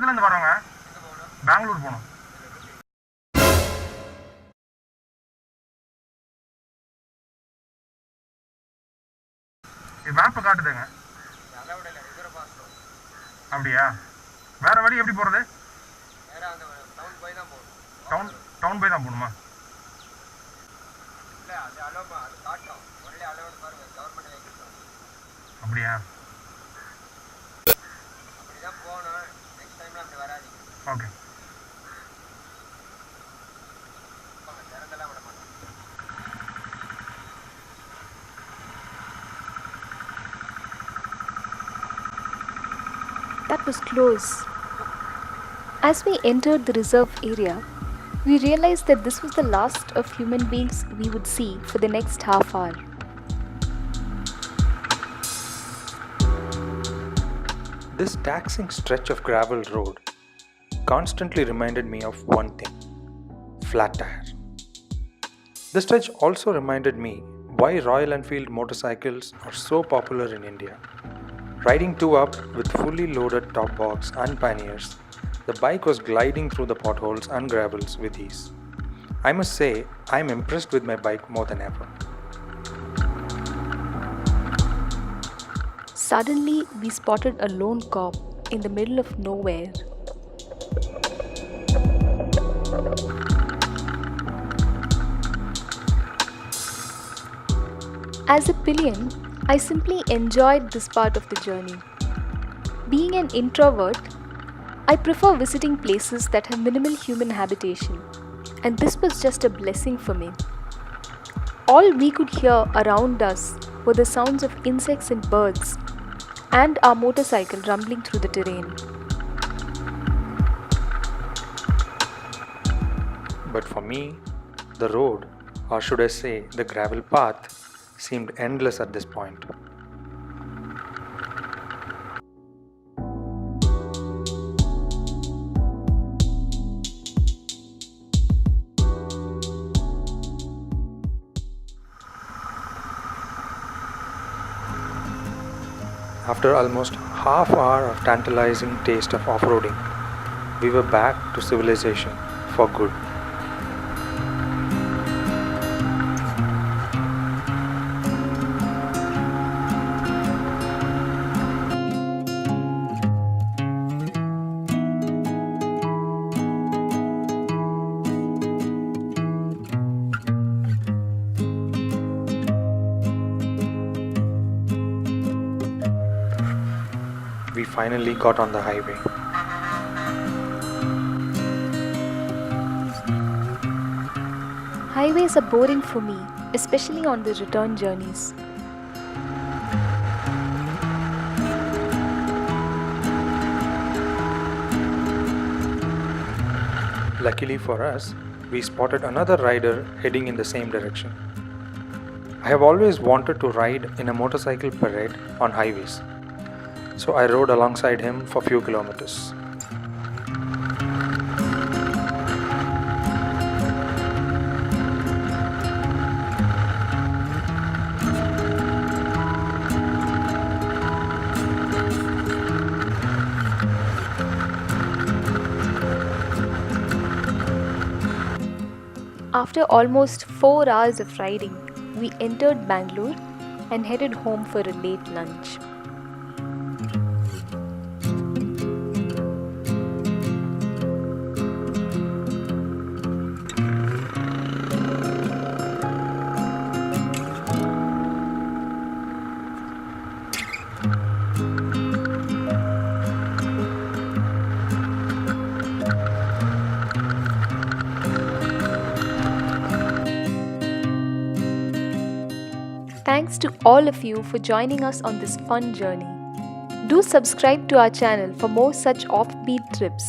பக்கத்துலேருந்து வரோங்க. பெங்களூர் போகணும். மேப்பை காட்டுதுங்க. அப்படியா? வேற வழி எப்படி போகிறது? டவுன் போய் தான் போகணுமா? அப்படியா? Okay. That was close. As we entered the reserve area, we realized that this was the last of human beings we would see for the next half hour. This taxing stretch of gravel road constantly reminded me of one thing: flat tire. The stretch also reminded me why Royal Enfield motorcycles are so popular in India. Riding two up with fully loaded top box and panniers, the bike was gliding through the potholes and gravels with ease. I must say, I am impressed with my bike more than ever. Suddenly, we spotted a lone cop in the middle of nowhere. As a pillion, I simply enjoyed this part of the journey. Being an introvert, I prefer visiting places that have minimal human habitation, and this was just a blessing for me. All we could hear around us were the sounds of insects and birds, and our motorcycle rumbling through the terrain. But for me, the road, or should I say the gravel path, seemed endless at this point. After almost half hour of tantalizing taste of off-roading, we were back to civilization for good. We finally got on the highway. Highways are boring for me, especially on the return journeys. Luckily for us, we spotted another rider heading in the same direction. I have always wanted to ride in a motorcycle parade on highways, so I rode alongside him for few kilometers. After almost 4 hours of riding, we entered Bangalore and headed home for a late lunch. Thanks to all of you for joining us on this fun journey. Do subscribe to our channel for more such offbeat trips.